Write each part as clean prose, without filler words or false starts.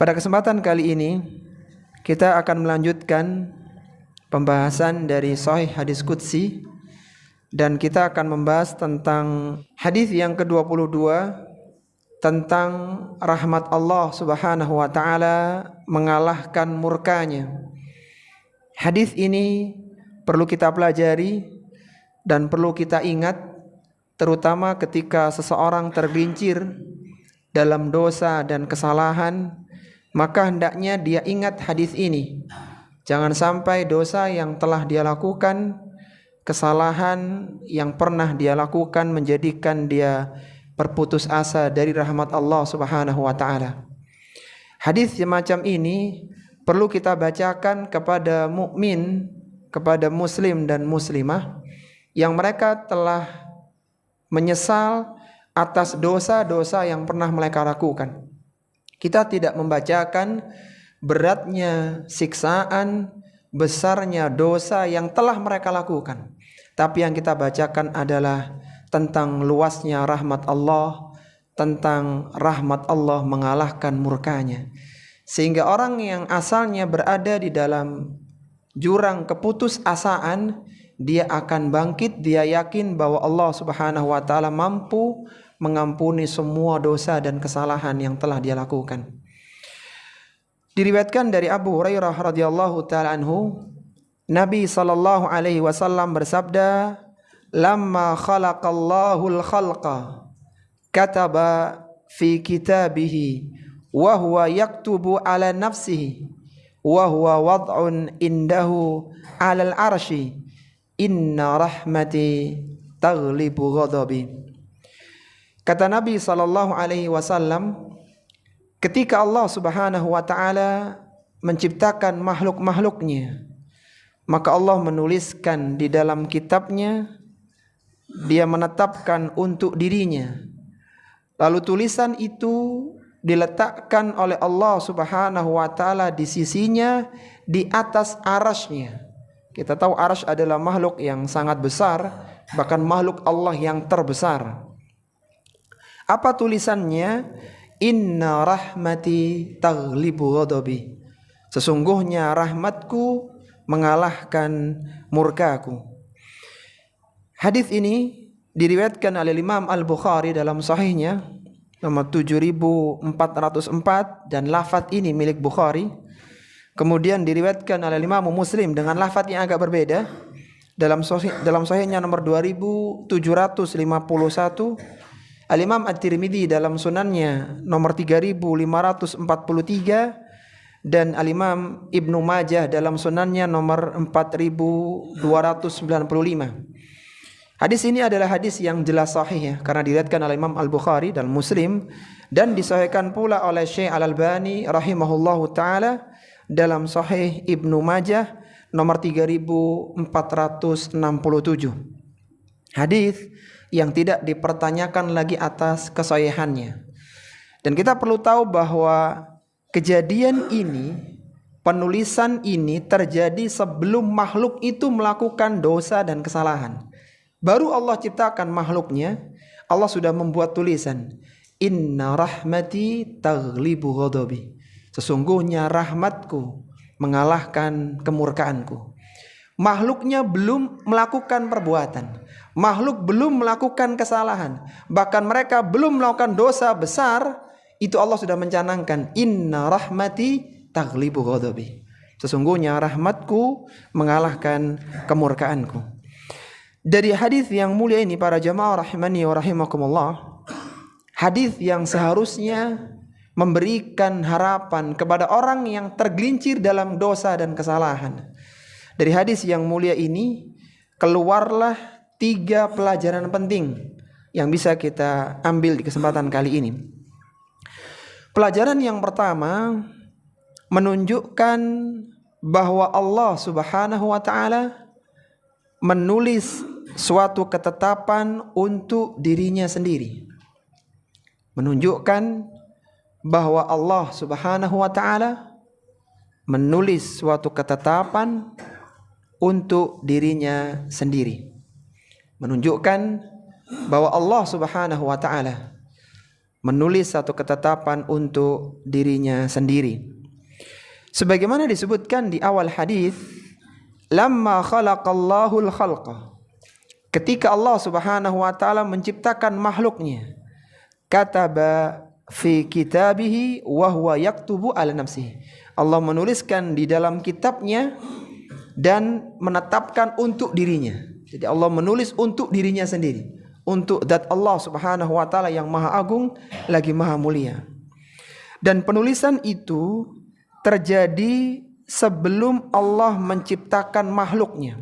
Pada kesempatan kali ini kita akan melanjutkan pembahasan dari Sahih Hadis Qudsi, dan kita akan membahas tentang hadis yang ke-22 tentang rahmat Allah Subhanahu wa taala mengalahkan murkanya. Hadis ini perlu kita pelajari dan perlu kita ingat, terutama ketika seseorang tergelincir dalam dosa dan kesalahan, maka hendaknya dia ingat hadis ini. Jangan sampai dosa yang telah dia lakukan, kesalahan yang pernah dia lakukan menjadikan dia berputus asa dari rahmat Allah Subhanahu wa taala. Hadis semacam ini perlu kita bacakan kepada mukmin, kepada muslim dan muslimah yang mereka telah menyesal atas dosa-dosa yang pernah mereka lakukan. Kita tidak membacakan beratnya siksaan, besarnya dosa yang telah mereka lakukan, tapi yang kita bacakan adalah tentang luasnya rahmat Allah, tentang rahmat Allah mengalahkan murkanya, sehingga orang yang asalnya berada di dalam jurang keputusasaan, dia akan bangkit. Dia yakin bahwa Allah Subhanahu wa taala mampu mengampuni semua dosa dan kesalahan yang telah dia lakukan. Diriwayatkan dari Abu Hurairah radhiyallahu taala anhu, Nabi sallallahu alaihi wasallam bersabda, "Lamma khalaqallahu al-khalqa kataba fi kitabihi wa huwa yaktubu ala nafsihi wa huwa wad'un indahu 'alal arsy, inna rahmati taghlibu ghadabi." Kata Nabi sallallahu alaihi wasallam, ketika Allah Subhanahu wa taala menciptakan makhluk-makhluknya, maka Allah menuliskan di dalam kitabnya, dia menetapkan untuk dirinya. Lalu tulisan itu diletakkan oleh Allah Subhanahu wa taala di sisinya, di atas arasy-Nya. Kita tahu arasy adalah makhluk yang sangat besar, bahkan makhluk Allah yang terbesar. Apa tulisannya? Inna rahmati taghlibu ghadabi. Sesungguhnya rahmatku mengalahkan murkaku. Hadis ini diriwayatkan oleh Imam Al-Bukhari dalam sahihnya nomor 7404, dan lafaz ini milik Bukhari. Kemudian diriwayatkan oleh Imam Muslim dengan lafaz yang agak berbeda dalam sahihnya nomor 2751. Al-Imam At-Tirmidzi dalam sunannya nomor 3543, dan Al-Imam Ibnu Majah dalam sunannya nomor 4295. Hadis ini adalah hadis yang jelas sahih ya, karena diriwayatkan oleh Imam Al-Bukhari dan Muslim, dan disahihkan pula oleh Syekh Al-Albani rahimahullahu taala dalam Sahih Ibnu Majah nomor 3467. Hadis yang tidak dipertanyakan lagi atas kesahihannya. Dan kita perlu tahu bahwa kejadian ini, penulisan ini terjadi sebelum makhluk itu melakukan dosa dan kesalahan. Baru Allah ciptakan makhluknya, Allah sudah membuat tulisan, Inna rahmati taghlibu ghadabi. Sesungguhnya rahmatku mengalahkan kemurkaanku. Makhluknya belum melakukan perbuatan, makhluk belum melakukan kesalahan, bahkan mereka belum melakukan dosa besar, itu Allah sudah mencanangkan, Inna rahmati taghlibu ghadabi. Sesungguhnya rahmatku mengalahkan kemurkaanku. Dari hadis yang mulia ini, para jamaah rahimani wa rahimakumullah, hadis yang seharusnya memberikan harapan kepada orang yang tergelincir dalam dosa dan kesalahan. Dari hadis yang mulia ini keluarlah 3 pelajaran penting yang bisa kita ambil di kesempatan kali ini. Pelajaran yang pertama menunjukkan bahwa Allah Subhanahu wa taala menulis suatu ketetapan untuk dirinya sendiri. Menunjukkan bahwa Allah Subhanahu wa taala menulis suatu ketetapan untuk dirinya sendiri. Menunjukkan bahwa Allah Subhanahu wa taala menulis satu ketetapan untuk dirinya sendiri. Sebagaimana disebutkan di awal hadis, lamma khalaqallahul khalqa, ketika Allah Subhanahu wa taala menciptakan makhluknya, kataba fi kitabihi wa huwa yaktubu ala nafsihi, Allah menuliskan di dalam kitabnya dan menetapkan untuk dirinya. Jadi Allah menulis untuk dirinya sendiri, untuk zat Allah Subhanahu wa taala yang maha agung lagi maha mulia. Dan penulisan itu terjadi sebelum Allah menciptakan makhluknya.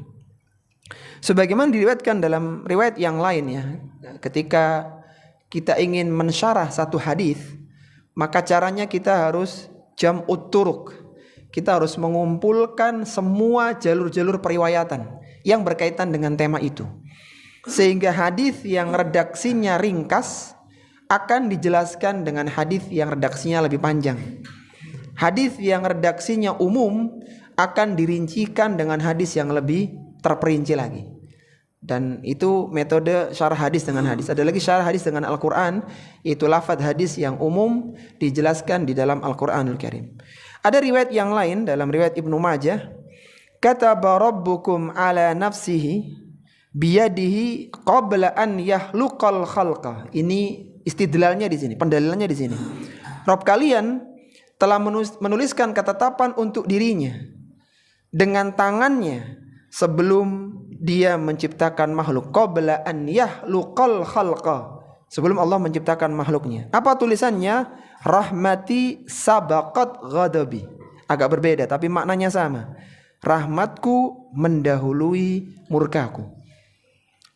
Sebagaimana diriwayatkan dalam riwayat yang lain ya, ketika kita ingin mensyarah satu hadis, maka caranya kita harus jam'ut turuq. Kita harus mengumpulkan semua jalur-jalur periwayatan yang berkaitan dengan tema itu, sehingga hadis yang redaksinya ringkas akan dijelaskan dengan hadis yang redaksinya lebih panjang. Hadis yang redaksinya umum akan dirincikan dengan hadis yang lebih terperinci lagi. Dan itu metode syarah hadis dengan hadis. Ada lagi syarah hadis dengan Al-Quran, yaitu lafaz hadis yang umum dijelaskan di dalam Al-Quranul Karim. Ada riwayat yang lain dalam riwayat Ibnu Majah, kataba rabbukum ala nafsihi biyadihi qabla an yahluqal khalqa. Ini istidlalnya di sini, pendalilannya di sini. Rabb kalian telah menuliskan ketetapan untuk dirinya dengan tangannya sebelum dia menciptakan makhluk, qabla an yahluqal khalqa, sebelum Allah menciptakan makhluknya. Apa tulisannya? Rahmati sabaqat ghadabi. Agak berbeda tapi maknanya sama. Rahmatku mendahului murkaku.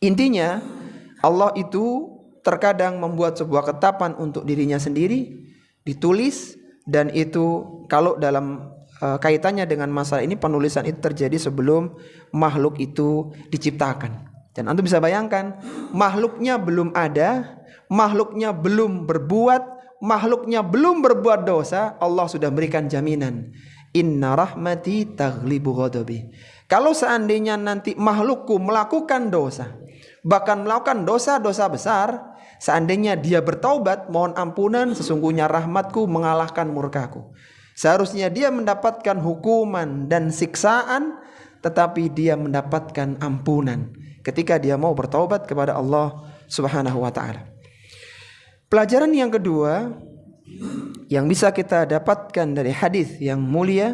Intinya Allah itu terkadang membuat sebuah ketetapan untuk dirinya sendiri, ditulis, dan itu kalau dalam kaitannya dengan masalah ini, penulisan itu terjadi sebelum makhluk itu diciptakan. Dan antum bisa bayangkan, makhluknya belum ada, makhluknya belum berbuat, makhluknya belum berbuat dosa, Allah sudah berikan jaminan, inna rahmati taghlibu ghadabi. Kalau seandainya nanti makhlukku melakukan dosa, bahkan melakukan dosa-dosa besar, seandainya dia bertaubat, mohon ampunan, sesungguhnya rahmatku mengalahkan murkaku. Seharusnya dia mendapatkan hukuman dan siksaan, tetapi dia mendapatkan ampunan ketika dia mau bertaubat kepada Allah Subhanahu wa taala. Pelajaran yang kedua yang bisa kita dapatkan dari hadis yang mulia,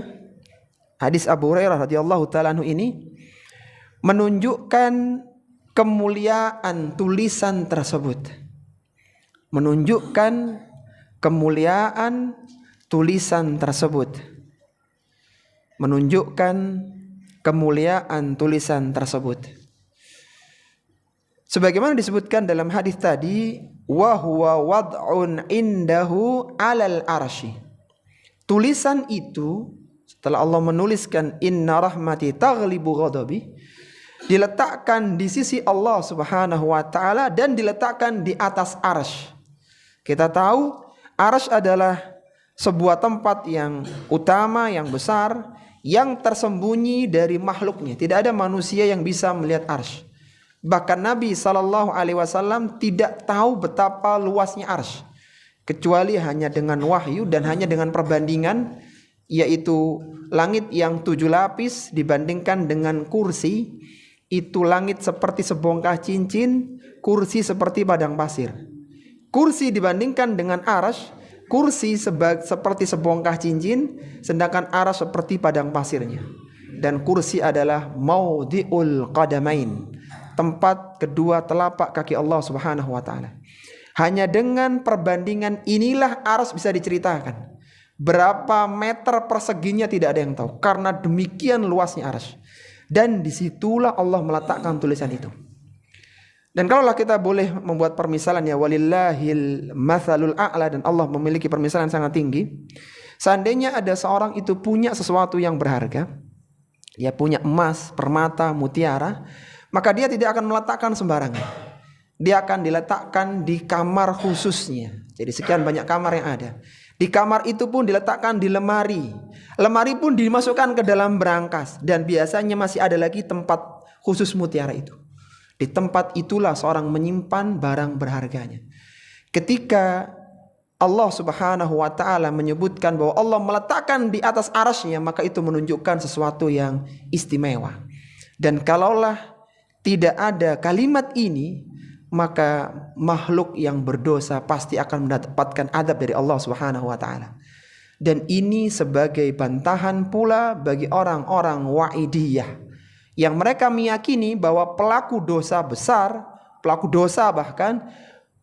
hadis Abu Hurairah radhiyallahu taala anhu ini, menunjukkan kemuliaan tulisan tersebut. Menunjukkan kemuliaan tulisan tersebut. Menunjukkan kemuliaan tulisan tersebut. Sebagaimana disebutkan dalam hadis tadi, wa huwa wad'un indahu 'alal arsy. Tulisan itu setelah Allah menuliskan inna rahmati taghlibu ghadabi, diletakkan di sisi Allah Subhanahu wa taala dan diletakkan di atas arsy. Kita tahu arsy adalah sebuah tempat yang utama, yang besar, yang tersembunyi dari makhluknya. Tidak ada manusia yang bisa melihat arsy. Bahkan Nabi SAW tidak tahu betapa luasnya arsy, kecuali hanya dengan wahyu dan hanya dengan perbandingan, yaitu langit yang 7 lapis dibandingkan dengan kursi. Itu langit seperti sebongkah cincin, kursi seperti padang pasir. Kursi dibandingkan dengan arsy, kursi seperti sebongkah cincin, sedangkan arsy seperti padang pasirnya. Dan kursi adalah maudhi'ul qadamain, tempat kedua telapak kaki Allah Subhanahu wa taala. Hanya dengan perbandingan inilah arsy bisa diceritakan. Berapa meter perseginya tidak ada yang tahu, karena demikian luasnya arsy. Dan disitulah Allah meletakkan tulisan itu. Dan kalaulah kita boleh membuat permisalan, ya walillahil mathalul a'la, dan Allah memiliki permisalan sangat tinggi. Seandainya ada seorang itu punya sesuatu yang berharga, dia punya emas, permata, mutiara, maka dia tidak akan meletakkan sembarangan. Dia akan diletakkan di kamar khususnya. Jadi sekian banyak kamar yang ada. Di kamar itu pun diletakkan di lemari. Lemari pun dimasukkan ke dalam berangkas. Dan biasanya masih ada lagi tempat khusus mutiara itu. Di tempat itulah seorang menyimpan barang berharganya. Ketika Allah Subhanahu wa ta'ala menyebutkan bahwa Allah meletakkan di atas arasy-Nya, maka itu menunjukkan sesuatu yang istimewa. Dan kalaulah tidak ada kalimat ini, maka makhluk yang berdosa pasti akan mendapatkan adab dari Allah Subhanahu wa ta'ala. Dan ini sebagai bantahan pula bagi orang-orang wa'idiyah yang mereka meyakini bahwa pelaku dosa besar, pelaku dosa bahkan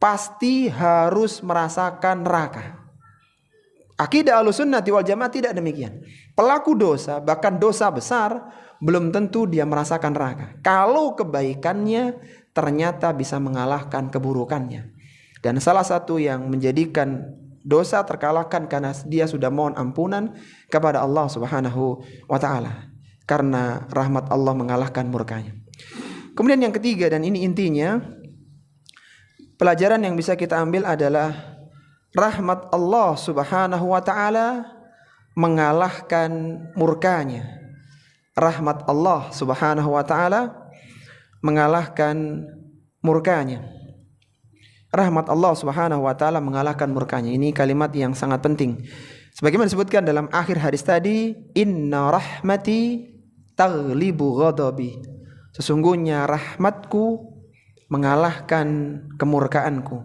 pasti harus merasakan neraka. Akidah Ahlussunnah wal Jamaah tidak demikian. Pelaku dosa, bahkan dosa besar, belum tentu dia merasakan neraka. Kalau kebaikannya ternyata bisa mengalahkan keburukannya. Dan salah satu yang menjadikan dosa terkalahkan karena dia sudah mohon ampunan kepada Allah Subhanahu wa ta'ala. Karena rahmat Allah mengalahkan murkanya. Kemudian yang ketiga, dan ini intinya, pelajaran yang bisa kita ambil adalah rahmat Allah Subhanahu wa ta'ala mengalahkan murkanya. Rahmat Allah Subhanahu wa ta'ala mengalahkan murkanya. Rahmat Allah Subhanahu wa ta'ala mengalahkan murkanya. Ini kalimat yang sangat penting. Sebagaimana disebutkan dalam akhir hadis tadi, inna rahmati taghlibu ghadabi. Sesungguhnya rahmatku mengalahkan kemurkaanku.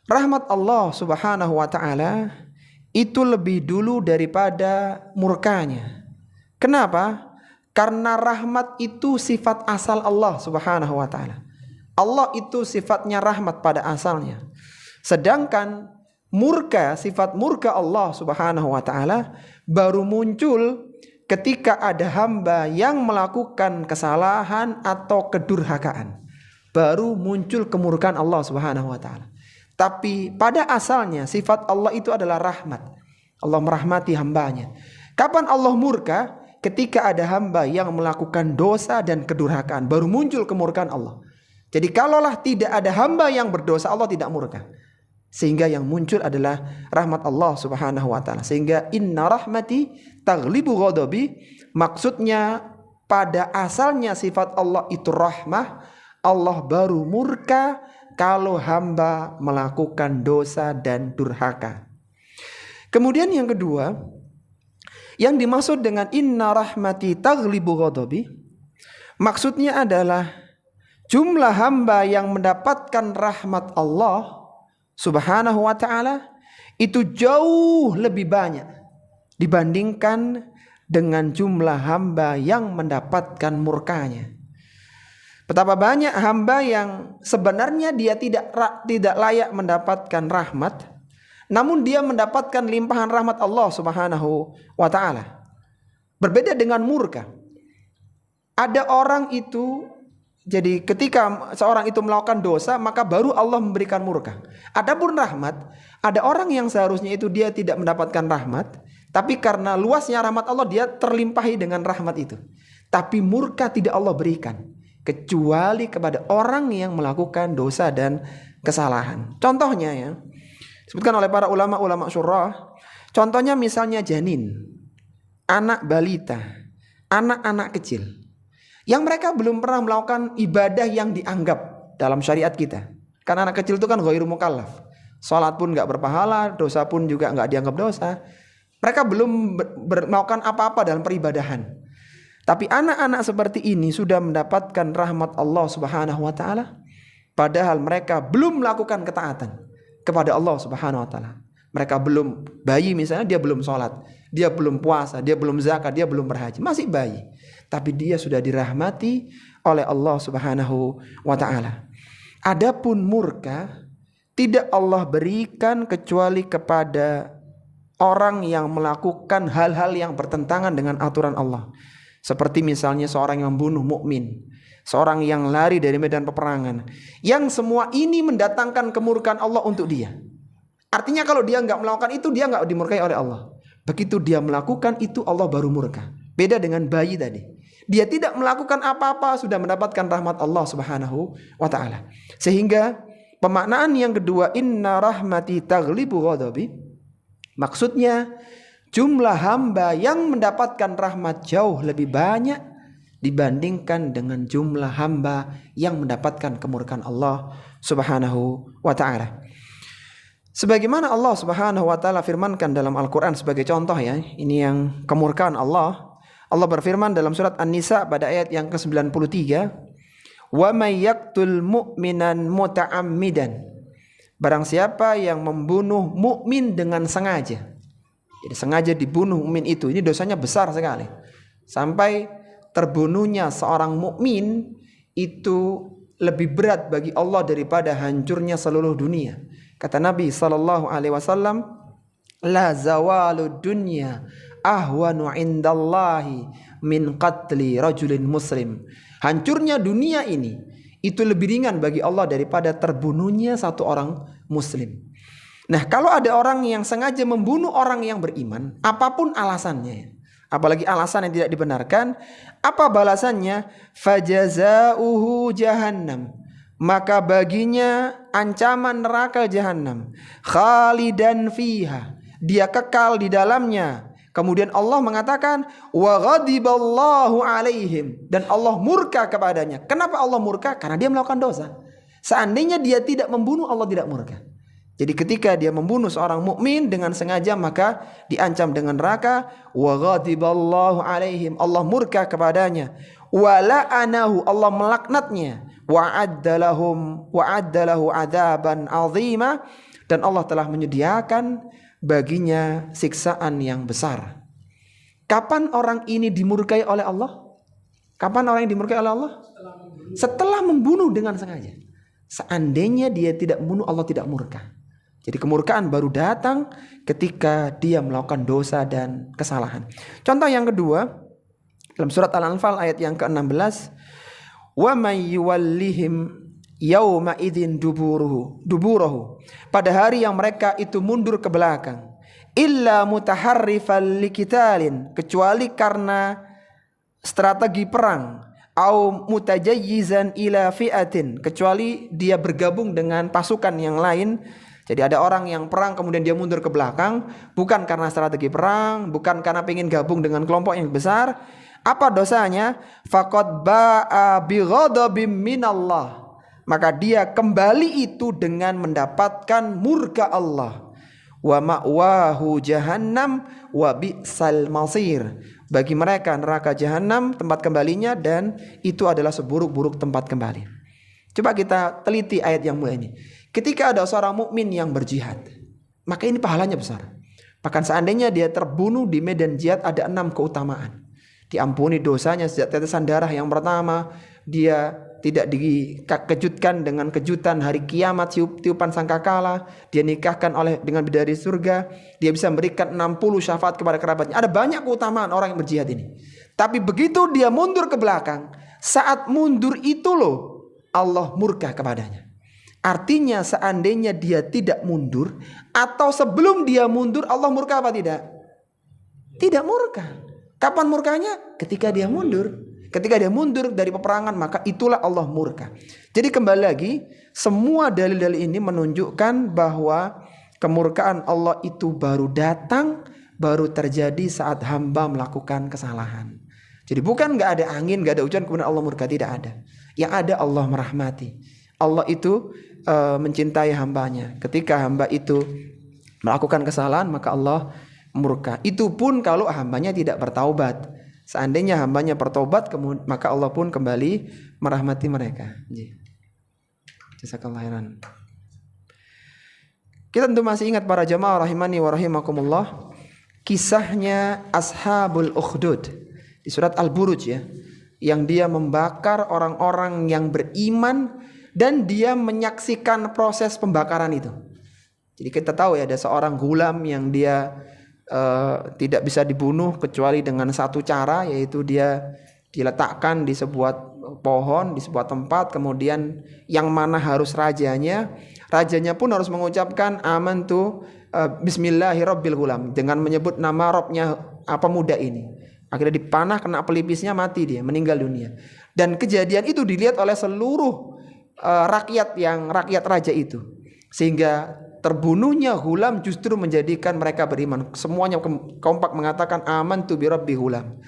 Rahmat Allah Subhanahu wa ta'ala itu lebih dulu daripada murkanya. Kenapa? Karena rahmat itu sifat asal Allah Subhanahu wa ta'ala. Allah itu sifatnya rahmat pada asalnya. Sedangkan murka, sifat murka Allah Subhanahu wa ta'ala baru muncul ketika ada hamba yang melakukan kesalahan atau kedurhakaan. Baru muncul kemurkaan Allah Subhanahu wa ta'ala. Tapi pada asalnya sifat Allah itu adalah rahmat. Allah merahmati hambanya. Kapan Allah murka? Ketika ada hamba yang melakukan dosa dan kedurhakaan, baru muncul kemurkaan Allah. Jadi kalaulah tidak ada hamba yang berdosa, Allah tidak murka. Sehingga yang muncul adalah rahmat Allah Subhanahu wa ta'ala. Sehingga inna rahmati taghlibu ghadabi, maksudnya pada asalnya sifat Allah itu rahmah. Allah baru murka kalau hamba melakukan dosa dan durhaka. Kemudian yang kedua, yang dimaksud dengan inna rahmati taghlibu ghadabi, maksudnya adalah jumlah hamba yang mendapatkan rahmat Allah Subhanahu wa ta'ala itu jauh lebih banyak dibandingkan dengan jumlah hamba yang mendapatkan murkanya. Betapa banyak hamba yang sebenarnya dia tidak layak mendapatkan rahmat, namun dia mendapatkan limpahan rahmat Allah Subhanahu wa ta'ala. Berbeda dengan murka. Ada orang itu, jadi ketika seorang itu melakukan dosa, maka baru Allah memberikan murka. Adapun rahmat, ada orang yang seharusnya itu dia tidak mendapatkan rahmat, tapi karena luasnya rahmat Allah dia terlimpahi dengan rahmat itu. Tapi murka tidak Allah berikan, kecuali kepada orang yang melakukan dosa dan kesalahan. Contohnya ya, disebutkan oleh para ulama syurah, contohnya misalnya janin, anak balita, anak-anak kecil, yang mereka belum pernah melakukan ibadah yang dianggap dalam syariat kita. Karena anak kecil itu kan ghairu mukallaf. Salat pun gak berpahala, dosa pun juga gak dianggap dosa. Mereka belum melakukan apa-apa dalam peribadahan. Tapi anak-anak seperti ini sudah mendapatkan rahmat Allah Subhanahu wa ta'ala, padahal mereka belum melakukan ketaatan kepada Allah Subhanahu wa ta'ala. Mereka belum, bayi misalnya dia belum sholat, dia belum puasa, dia belum zakat, dia belum berhaji, masih bayi. Tapi dia sudah dirahmati oleh Allah Subhanahu wa ta'ala. Adapun murka tidak Allah berikan kecuali kepada orang yang melakukan hal-hal yang bertentangan dengan aturan Allah. Seperti misalnya seorang yang membunuh mukmin, seorang yang lari dari medan peperangan, yang semua ini mendatangkan kemurkaan Allah untuk dia. Artinya kalau dia nggak melakukan itu, dia nggak dimurkai oleh Allah. Begitu dia melakukan itu, Allah baru murka. Beda dengan bayi tadi, dia tidak melakukan apa-apa sudah mendapatkan rahmat Allah Subhanahu wa ta'ala. Sehingga pemaknaan yang kedua, inna rahmati taghlibu ghadabi, maksudnya jumlah hamba yang mendapatkan rahmat jauh lebih banyak dibandingkan dengan jumlah hamba yang mendapatkan kemurkaan Allah Subhanahu wa ta'ala. Sebagaimana Allah Subhanahu wa taala firmankan dalam Al-Qur'an sebagai contoh ya, ini yang kemurkaan Allah. Allah berfirman dalam surat An-Nisa pada ayat yang ke-93, "Wa may yaqtul mu'minan muta'ammidan." Barang siapa yang membunuh mukmin dengan sengaja. Jadi sengaja dibunuh mukmin itu, ini dosanya besar sekali. Sampai terbunuhnya seorang mukmin itu lebih berat bagi Allah daripada hancurnya seluruh dunia. Kata Nabi SAW, la zawalud dunya ahwanu indallahi min qatli rajulin muslim. Hancurnya dunia ini itu lebih ringan bagi Allah daripada terbunuhnya satu orang muslim. Nah, kalau ada orang yang sengaja membunuh orang yang beriman, apapun alasannya, apalagi alasan yang tidak dibenarkan, apa balasannya? Fajazauhu jahannam. Maka baginya ancaman neraka jahanam, khalidan fiha, dia kekal di dalamnya. Kemudian Allah mengatakan wa ghadiballahu alaihim, dan Allah murka kepadanya. Kenapa Allah murka? Karena dia melakukan dosa. Seandainya dia tidak membunuh, Allah tidak murka. Jadi ketika dia membunuh seorang mukmin dengan sengaja, maka diancam dengan neraka. Wa ghadiballahu alaihim, Allah murka kepadanya. Wa la'anahu, Allah melaknatnya. Wa'addalahu adaban azima, dan Allah telah menyediakan baginya siksaan yang besar. Kapan orang ini dimurkai oleh Allah? Kapan orang yang dimurkai oleh Allah? Setelah membunuh dengan sengaja. Seandainya dia tidak membunuh, Allah tidak murka. Jadi kemurkaan baru datang ketika dia melakukan dosa dan kesalahan. Contoh yang kedua, dalam surat Al-Anfal ayat yang ke-16, wa may yuwallihim yauma idzin duburahu. Pada hari yang mereka itu mundur ke belakang, illa mutaharrifal liqitalin, kecuali karena strategi perang, au mutajayyizan ila fi'atin, kecuali dia bergabung dengan pasukan yang lain. Jadi ada orang yang perang kemudian dia mundur ke belakang, bukan karena strategi perang, bukan karena ingin gabung dengan kelompok yang besar. Apa dosanya? Faqad ba'a bi ghadabim minallah, maka dia kembali itu dengan mendapatkan murka Allah. Wa ma'wahu jahannam wa bi'sal masir, bagi mereka neraka jahanam tempat kembalinya, dan itu adalah seburuk-buruk tempat kembali. Coba kita teliti ayat yang mulia ini. Ketika ada seorang mukmin yang berjihad, maka ini pahalanya besar. Bahkan seandainya dia terbunuh di medan jihad, ada 6 keutamaan. Diampuni dosanya sejak tetesan darah yang pertama, dia tidak dikejutkan dengan kejutan hari kiamat, tiupan sangkakala, dia nikahkan dengan bidadari surga, dia bisa memberikan 60 syafaat kepada kerabatnya. Ada banyak keutamaan orang yang berjihad ini. Tapi begitu dia mundur ke belakang, saat mundur itu loh Allah murka kepadanya. Artinya seandainya dia tidak mundur, atau sebelum dia mundur, Allah murka apa tidak? Tidak murka. Kapan murkanya? Ketika dia mundur. Ketika dia mundur dari peperangan, maka itulah Allah murka. Jadi kembali lagi, semua dalil-dalil ini menunjukkan bahwa kemurkaan Allah itu baru datang, baru terjadi saat hamba melakukan kesalahan. Jadi bukan gak ada angin, gak ada hujan kemudian Allah murka, tidak ada. Yang ada Allah merahmati. Allah itu mencintai hambanya. Ketika hamba itu melakukan kesalahan, maka Allah murka. Itu pun kalau hambanya tidak bertaubat. Seandainya hambanya bertaubat, maka Allah pun kembali merahmati mereka. Jazakallahu khairan. Kita tentu masih ingat para jamaah rahimani wa rahimakumullah, kisahnya Ashabul Ukhdud di surat Al-Buruj ya, yang dia membakar orang-orang yang beriman dan dia menyaksikan proses pembakaran itu. Jadi kita tahu ya, ada seorang gulam yang dia tidak bisa dibunuh kecuali dengan satu cara, yaitu dia diletakkan di sebuah pohon, di sebuah tempat, kemudian yang mana harus rajanya pun harus mengucapkan amantu bismillahirabbil gulam, dengan menyebut nama Robnya pemuda ini. Akhirnya dipanah, kena pelipisnya, mati dia, meninggal dunia. Dan kejadian itu dilihat oleh seluruh rakyat raja itu, sehingga terbunuhnya Hulam justru menjadikan mereka beriman. Semuanya kompak mengatakan amantu bi rabbi Hulam,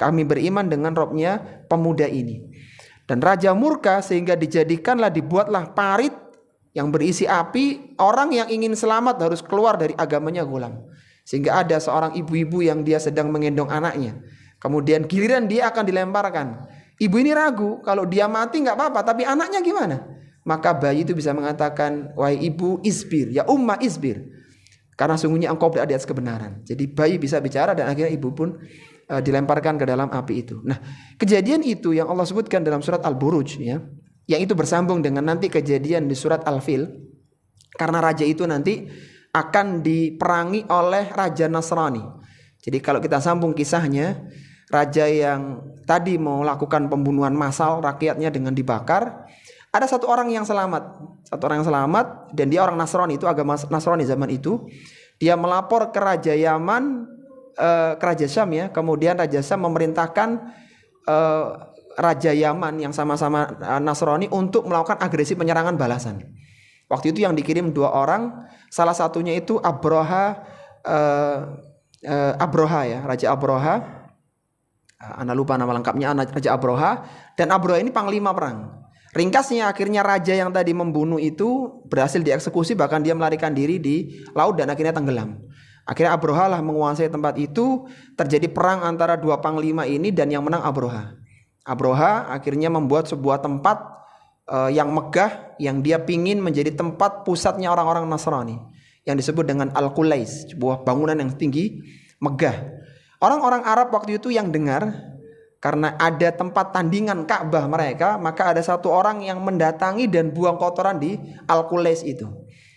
kami beriman dengan Robnya pemuda ini. Dan raja murka sehingga dibuatlah parit yang berisi api, orang yang ingin selamat harus keluar dari agamanya gulam. Sehingga ada seorang ibu-ibu yang dia sedang menggendong anaknya. Kemudian giliran dia akan dilemparkan. Ibu ini ragu, kalau dia mati nggak apa-apa, tapi anaknya gimana? Maka bayi itu bisa mengatakan, wahai ibu isbir, ya umma isbir. Karena sungguhnya engkau berada di atas kebenaran. Jadi bayi bisa bicara dan akhirnya ibu pun dilemparkan ke dalam api itu. Nah, kejadian itu yang Allah sebutkan dalam surat Al-Buruj ya, yang itu bersambung dengan nanti kejadian di surat Al-Fil. Karena raja itu nanti akan diperangi oleh raja Nasrani. Jadi kalau kita sambung kisahnya, raja yang tadi mau lakukan pembunuhan massal rakyatnya dengan dibakar, ada satu orang yang selamat. Satu orang yang selamat dan dia orang Nasrani, itu agama Nasrani zaman itu. Dia melapor ke Raja Yaman, ke Raja Syam ya. Kemudian Raja Syam memerintahkan Raja Yaman yang sama-sama Nasrani untuk melakukan agresi penyerangan balasan. Waktu itu yang dikirim 2 orang, salah satunya itu Abroha ya, Raja Abroha. Ana lupa nama lengkapnya, Raja Abroha. Dan Abroha ini panglima perang. Ringkasnya akhirnya raja yang tadi membunuh itu berhasil dieksekusi, bahkan dia melarikan diri di laut dan akhirnya tenggelam. Akhirnya Abroha lah menguasai tempat itu, terjadi perang antara 2 panglima ini dan yang menang Abroha. Abroha akhirnya membuat sebuah tempat yang megah, yang dia pingin menjadi tempat pusatnya orang-orang Nasrani, yang disebut dengan Al-Qulais, sebuah bangunan yang tinggi, megah. Orang-orang Arab waktu itu yang dengar, karena ada tempat tandingan Ka'bah mereka, maka ada satu orang yang mendatangi dan buang kotoran di Al-Qulais itu.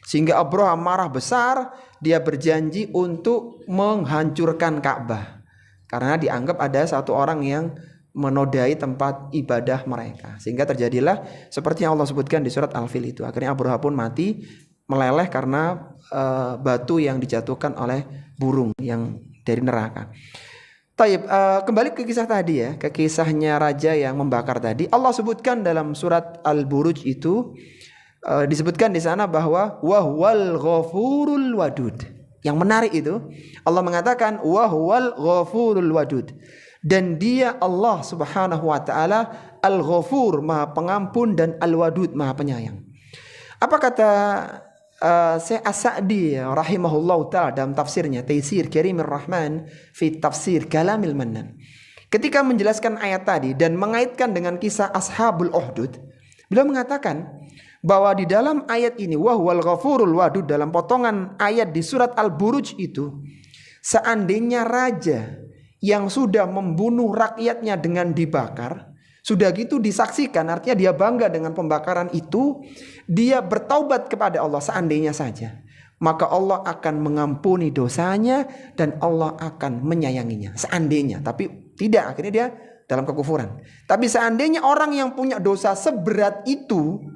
Sehingga Abroha marah besar, dia berjanji untuk menghancurkan Ka'bah. Karena dianggap ada satu orang yang menodai tempat ibadah mereka. Sehingga terjadilah seperti yang Allah sebutkan di surat Al-Fil itu. Akhirnya Abroha pun mati, meleleh karena batu yang dijatuhkan oleh burung yang dari neraka. Taib, kembali ke kisah tadi ya, ke kisahnya raja yang membakar tadi. Allah sebutkan dalam surat Al-Buruj itu, disebutkan di sana bahwa wahwal ghafurul wadud. Yang menarik itu, Allah mengatakan wahwal ghafurul wadud. Dan dia Allah subhanahu wa ta'ala Al-Ghafur, maha pengampun, dan Al-Wadud, maha penyayang. Apa kata Syekh As-Sa'di rahimahullah ta'ala dalam tafsirnya Taisir Karimir Rahman fi Tafsir Kalamil Mannan, ketika menjelaskan ayat tadi dan mengaitkan dengan kisah Ashabul Uhdud, beliau mengatakan bahwa di dalam ayat ini wahwal ghafurul wadud, dalam potongan ayat di surat Al-Buruj itu, seandainya raja yang sudah membunuh rakyatnya dengan dibakar, sudah gitu disaksikan, artinya dia bangga dengan pembakaran itu, dia bertaubat kepada Allah seandainya saja, maka Allah akan mengampuni dosanya dan Allah akan menyayanginya. Seandainya, tapi tidak, akhirnya dia dalam kekufuran. Tapi seandainya orang yang punya dosa seberat itu,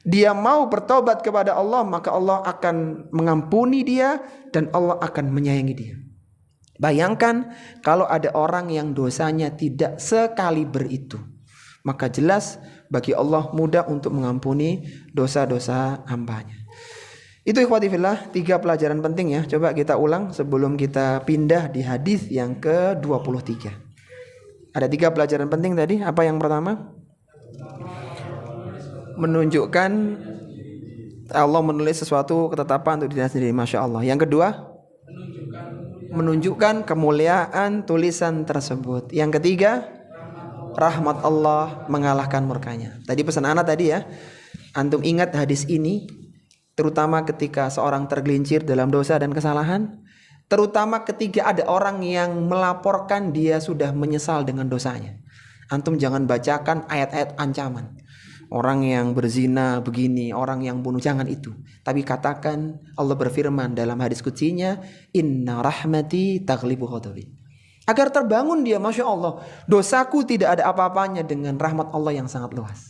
dia mau bertaubat kepada Allah, maka Allah akan mengampuni dia dan Allah akan menyayangi dia. Bayangkan kalau ada orang yang dosanya tidak sekaliber itu, maka jelas bagi Allah mudah untuk mengampuni dosa-dosa hambanya. Itu ikhwati fillah, 3 pelajaran penting ya. Coba kita ulang sebelum kita pindah di hadis yang ke-23. Ada 3 pelajaran penting tadi. Apa yang pertama? Menunjukkan Allah menulis sesuatu ketetapan untuk dirinya sendiri. Masya Allah. Yang kedua, menunjukkan kemuliaan tulisan tersebut. Yang ketiga, rahmat Allah mengalahkan murkanya. Tadi pesan anak tadi ya, antum ingat hadis ini, terutama ketika seorang tergelincir dalam dosa dan kesalahan, terutama ketika ada orang yang melaporkan dia sudah menyesal dengan dosanya. Antum jangan bacakan ayat-ayat ancaman, orang yang berzina begini, orang yang bunuh, jangan itu. Tapi katakan, Allah berfirman dalam hadis qudsinya, inna rahmati taghlibu ghadabi. Agar terbangun dia, Masya Allah, dosaku tidak ada apa-apanya dengan rahmat Allah yang sangat luas.